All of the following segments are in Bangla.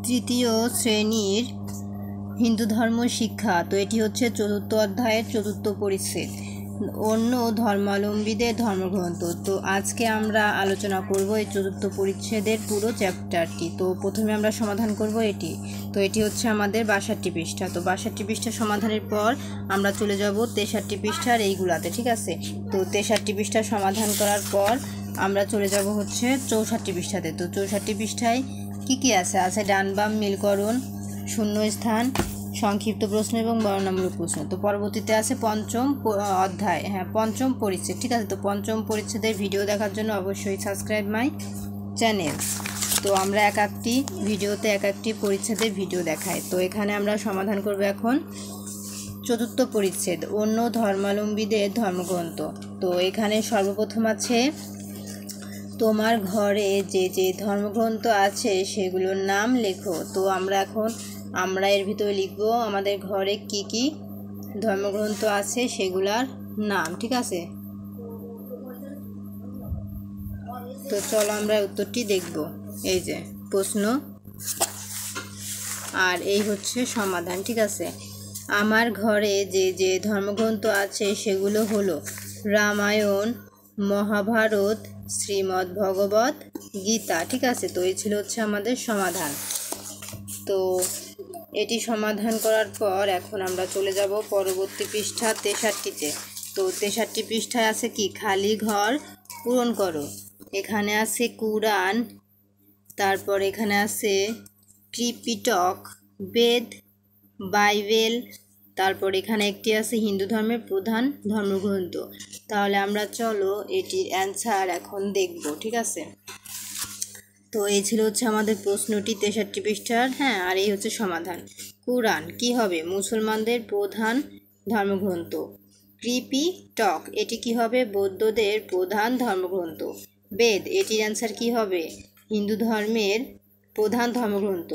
তৃতীয় শ্রেণীর হিন্দু ধর্ম শিক্ষা। তো এটি হচ্ছে চতুর্থ অধ্যায়ের চতুর্থ পরিচ্ছেদ, অন্য ধর্মাবলম্বীদের ধর্মগ্রন্থ। তো আজকে আমরা আলোচনা করব এই চতুর্থ পরিচ্ছেদের পুরো চ্যাপ্টারটি। তো প্রথমে আমরা সমাধান করব এটি। তো এটি হচ্ছে আমাদের 62 পৃষ্ঠা। তো 62 পৃষ্ঠা সমাধানের পর আমরা চলে যাব 63 পৃষ্ঠার এইগুলাতে, ঠিক আছে। তো 63 পৃষ্ঠা সমাধান করার পর আমরা চলে যাব হচ্ছে 64 পৃষ্ঠাতে। তো 64 পৃষ্ঠায় কি আছে ডান বাম মিলকরণ, শূন্যস্থান, সংক্ষিপ্ত প্রশ্ন এবং বর্ণনামূলক প্রশ্ন। তো পরবর্তীতে আছে পঞ্চম অধ্যায়, পঞ্চম পরিচ্ছেদ, ঠিক আছে। তো পঞ্চম পরিচ্ছেদের ভিডিও দেখার জন্য অবশ্যই সাবস্ক্রাইব মাই চ্যানেল। তো আমরা এক একটি ভিডিওতে এক একটি পরিচ্ছেদের ভিডিও দেখাই। তো এখানে আমরা সমাধান করব এখন চতুর্থ পরিচ্ছেদ, অন্য ধর্মাবলম্বীদের ধর্মগ্রন্থ। তো এখানে সর্বপ্রথম আছে তোমার ঘরে যে যে ধর্মগ্রন্থ আছে সেগুলোর নাম লেখো। তো আমরা এর ভিতরে লিখব আমাদের ঘরে কি কি ধর্মগ্রন্থ আছে সেগুলার নাম, ঠিক আছে। তো চলো আমরা উত্তরটি দেখব। এই যে প্রশ্ন আর এই হচ্ছে সমাধান, ঠিক আছে। আমার ঘরে যে যে ধর্মগ্রন্থ আছে সেগুলো হলো রামায়ণ, মহাভারত, শ্রীমদ্ ভগবত গীতা, ঠিক আছে। তো এই ছিল হচ্ছে আমাদের সমাধান। তো এটি সমাধান করার পর এখন আমরা চলে যাব পরবর্তী পৃষ্ঠা 63-তে। তো 63 পৃষ্ঠায় আছে কি, খালি ঘর পূরণ করো। এখানে আছে কুরআন, তারপর এখানে আছে ত্রিপিটক, বেদ, বাইবেল, তারপর এখানে একটি আছে হিন্দু ধর্মের প্রধান ধর্মগ্রন্থ। তাহলে আমরা চলো এটির অ্যান্সার এখন দেখব, ঠিক আছে। তো এই ছিল হচ্ছে আমাদের প্রশ্নটি 63 পৃষ্ঠার, আর এই হচ্ছে সমাধান। কুরআন কি হবে? মুসলমানদের প্রধান ধর্মগ্রন্থ। ত্রিপিটক এটি কি হবে? বৌদ্ধদের প্রধান ধর্মগ্রন্থ। বেদ এটির অ্যান্সার কি হবে? হিন্দু ধর্মের প্রধান ধর্মগ্রন্থ।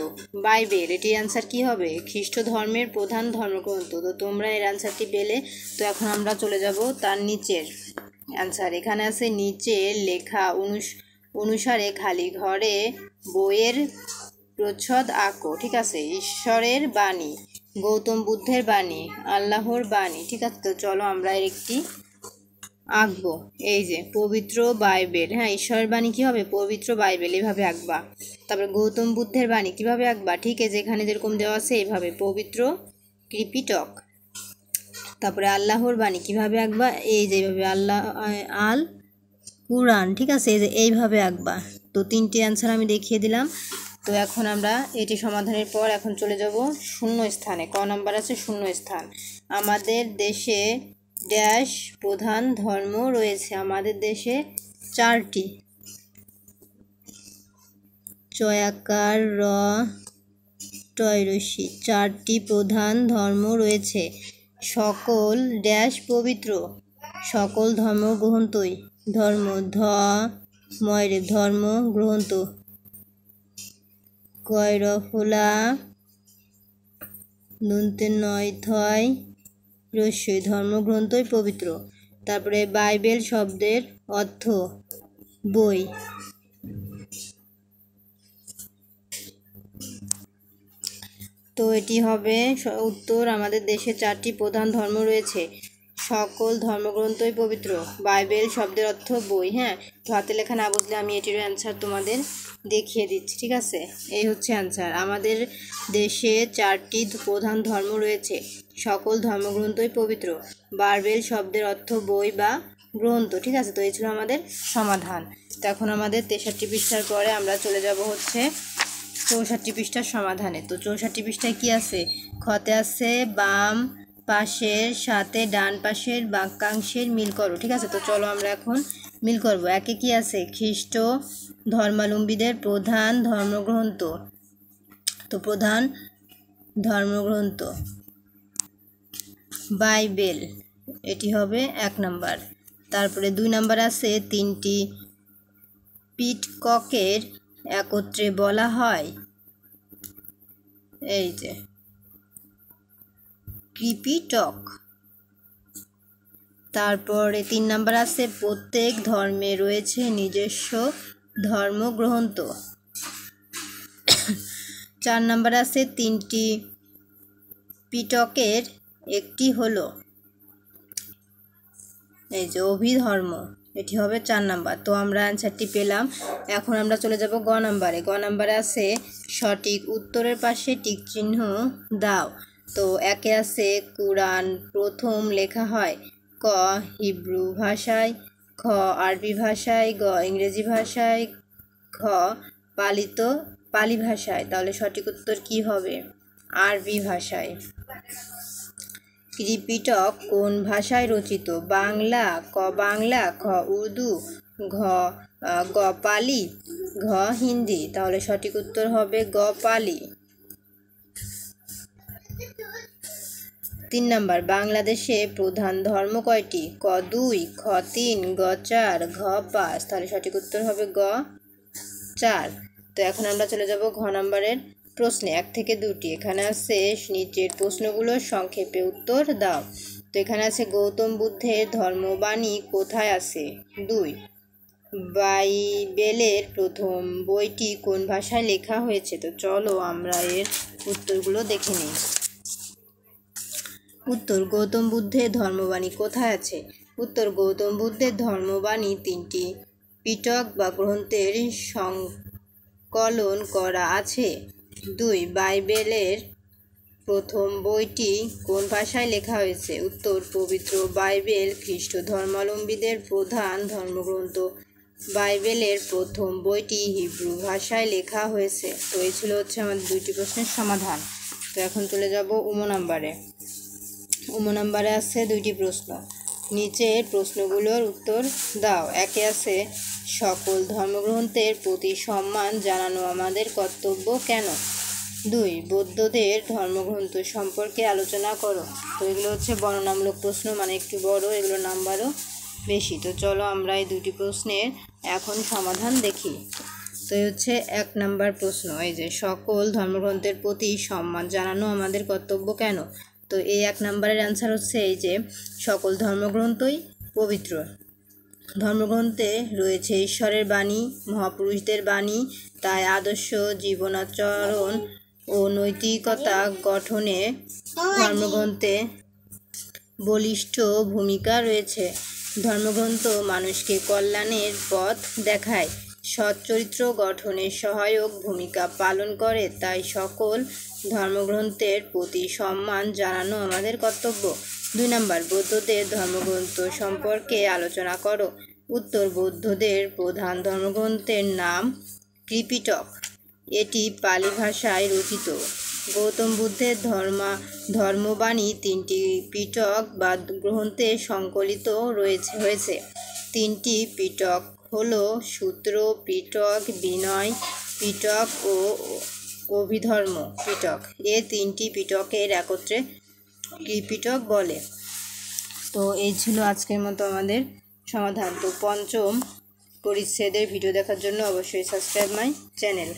বাইবেল এটির অ্যান্সার কি হবে? খ্রিস্ট ধর্মের প্রধান ধর্মগ্রন্থ। তো তোমরা এর অ্যান্সারটি পেলে। তো এখন আমরা চলে যাব তার নিচের অ্যান্সার। এখানে আছে নিচের লেখা অনুসারে খালি ঘরে বইয়ের প্রচ্ছদ আঁকো, ঠিক আছে। ঈশ্বরের বাণী, গৌতম বুদ্ধের বাণী, আল্লাহর বাণী, ঠিক আছে। তো চলো আমরা একটি আঁকবো। এই যে পবিত্র বাইবেল, ঈশ্বরের বাণী কি হবে? পবিত্র বাইবেল, এভাবে আঁকবা। তারপর গৌতম বুদ্ধের বাণী কিভাবে আঁকবা? ঠিক আছে, যেখানে যেরকম দেওয়া আছে এইভাবে, পবিত্র ত্রিপিটক। তারপরে আল্লাহর বাণী কিভাবে আঁকবা? এই যে এইভাবে, আল কুরআন, ঠিক আছে, এই যে এইভাবে আঁকবা। তো 3টি অ্যান্সার আমি দেখিয়ে দিলাম। তো এখন আমরা এটি সমাধানের পর এখন চলে যাব শূন্য স্থানে। ক নাম্বার আছে শূন্য স্থান। আমাদের দেশে ড্যাশ প্রধান ধর্ম রয়েছে। আমাদের দেশে 4টি, চয়াকার র টয়রসি, 4টি প্রধান ধর্ম রয়েছে। সকল ড্যাশ পবিত্র, সকল ধর্মগ্রন্থই ধর্মগ্রন্থ। কয়রফলা নুনতে নয় থয় রস্যই, ধর্মগ্রন্থই পবিত্র। তারপরে বাইবেল শব্দের অর্থ বই। তো এটি হবে উত্তর। আমাদের দেশে 4টি প্রধান ধর্ম রয়েছে, সকল ধর্মগ্রন্থই পবিত্র, বাইবেল শব্দের অর্থ বই। তো হাতে লেখা না বুঝলে আমি এটির অ্যান্সার তোমাদের দেখিয়ে দিচ্ছি, ঠিক আছে। এই হচ্ছে অ্যান্সার। আমাদের দেশে 4টি প্রধান ধর্ম রয়েছে, সকল ধর্মগ্রন্থই পবিত্র, বাইবেল শব্দের অর্থ বই বা গ্রন্থ, ঠিক আছে। তো এই ছিল আমাদের সমাধান। তো এখন আমাদের 63 পৃষ্ঠার পরে আমরা চলে যাব হচ্ছে 64 পৃষ্ঠার সমাধানে। তো 64 পৃষ্ঠায় কি আছে? খতে আছে বাম পাশের সাথে ডান পাশের বাক্যাংশের মিল করো, ঠিক আছে। তো চলো আমরা এখন মিল করব। একে কি আছে? খ্রিস্ট ধর্মাবলম্বীদের প্রধান ধর্মগ্রন্থ। তো প্রধান ধর্মগ্রন্থ বাইবেল, এটি হবে 1 নাম্বার। তারপরে 2 নাম্বার আছে 3টি পিটককের একত্রে বলা হয়, এই যে ত্রিপিটক। তারপরে 3 নাম্বার আছে প্রত্যেক ধর্মে রয়েছে নিজস্ব ধর্মগ্রন্থ। 4 নম্বরে আছে 3টি পিটকের একটি হলো এই যে অভিধর্ম, এটি হবে 4 নাম্বার। তো আমরা অ্যান্সারটি পেলাম। এখন আমরা চলে যাব গ নাম্বারে। গ নাম্বারে আছে সঠিক উত্তরের পাশে টিক চিহ্ন দাও। তো একে আছে কুরআন প্রথম লেখা হয় ক হিব্রু ভাষায়, খ আরবি ভাষায়, গ ইংরেজি ভাষায়, খ পালি ভাষায়। তাহলে সঠিক উত্তর কি হবে? আরবি ভাষায়। ত্রিপিটক কোন ভাষায় রচিত? বাংলা, ক বাংলা, খ উর্দু, গ পালি, ঘ হিন্দি। তাহলে সঠিক উত্তর হবে গ পালি। 3 নাম্বার বাংলাদেশে প্রধান ধর্ম কয়টি? ক 2, খ 3, গ 4, ঘ 5। তাহলে সঠিক উত্তর হবে গ 4। তো এখন আমরা চলে যাব ঘ নাম্বারের প্রশ্নে। 1 থেকে 2টি এখানে আছে নিচের প্রশ্নগুলোর সংক্ষেপে উত্তর দাও। তো এখানে আছে গৌতম বুদ্ধের ধর্মবাণী কোথায় আছে? 2, বাইবেলের প্রথম বইটি কোন ভাষায় লেখা হয়েছে? তো চলো আমরা এর উত্তরগুলো দেখে নিই। উত্তর গৌতম বুদ্ধের ধর্মবাণী কোথায় আছে? উত্তর গৌতম বুদ্ধের ধর্মবাণী 3টি পিটক বা গ্রন্থের সংকলন করা আছে। 2, বাইবেলের প্রথম বইটি কোন ভাষায় লেখা হয়েছে? উত্তর পবিত্র বাইবেল খ্রিস্ট ধর্মাবলম্বীদের প্রধান ধর্মগ্রন্থ। বাইবেলের প্রথম বইটি হিব্রু ভাষায় লেখা হয়েছে। তো এই ছিল আমাদের 2টি প্রশ্নের সমাধান। তো এখন চলে যাব উম নাম্বারে। উম নাম্বারে আছে 2টি প্রশ্ন। নিচের প্রশ্নগুলোর উত্তর দাও। একে আছে সকল ধর্মগ্রন্থের প্রতি সম্মান জানানো আমাদের কর্তব্য কেন? 2, বৌদ্ধদের ধর্মগ্রন্থ সম্পর্কে আলোচনা করো। তো এগুলো বর্ণনামূলক প্রশ্ন, মানে একটু বড়, এগুলো নাম্বারও বেশি। তো চলো আমরা এই 2টি প্রশ্নের এখন সমাধান দেখি। তো 1 নাম্বার প্রশ্ন, এই যে সকল ধর্মগ্রন্থের প্রতি সম্মান জানানো আমাদের কর্তব্য কেন? তো এই 1 নাম্বারের অ্যান্সার হচ্ছে এই যে সকল ধর্মগ্রন্থই পবিত্র। ধর্মগ্রন্থে রয়েছে ঈশ্বরের বাণী, মহাপুরুষদের বাণী, তাই আদর্শ জীবনাচরণ ও নৈতিকতা গঠনে ধর্মগ্রন্থে বলিষ্ঠ ভূমিকা রয়েছে। ধর্মগ্রন্থ মানুষকে কল্যাণের পথ দেখায়, সৎ চরিত্র গঠনে সহায়ক ভূমিকা পালন করে। তাই সকল ধর্মগ্রন্থের প্রতি সম্মান জানানো আমাদের কর্তব্য। 2 নাম্বার বৌদ্ধদের ধর্মগ্রন্থ সম্পর্কে আলোচনা করো। উত্তর বৌদ্ধদের প্রধান ধর্মগ্রন্থের নাম ত্রিপিটক। এটি পালি ভাষায় রচিত। গৌতম বুদ্ধের ধর্মবাণী 3টি পিটক বা গ্রন্থে সংকলিত হয়েছে। 3টি পিটক হলো সূত্র পিটক, বিনয় পিটক ও অভিধর্ম পিটক। এই 3টি পিটকের একত্রে ত্রিপিটক বলে। তো এই ছিল আজকের মতো আমাদের সমাধান। তো 5ম পরিচ্ছেদের ভিডিও দেখার জন্য অবশ্যই সাবস্ক্রাইব মাই চ্যানেল।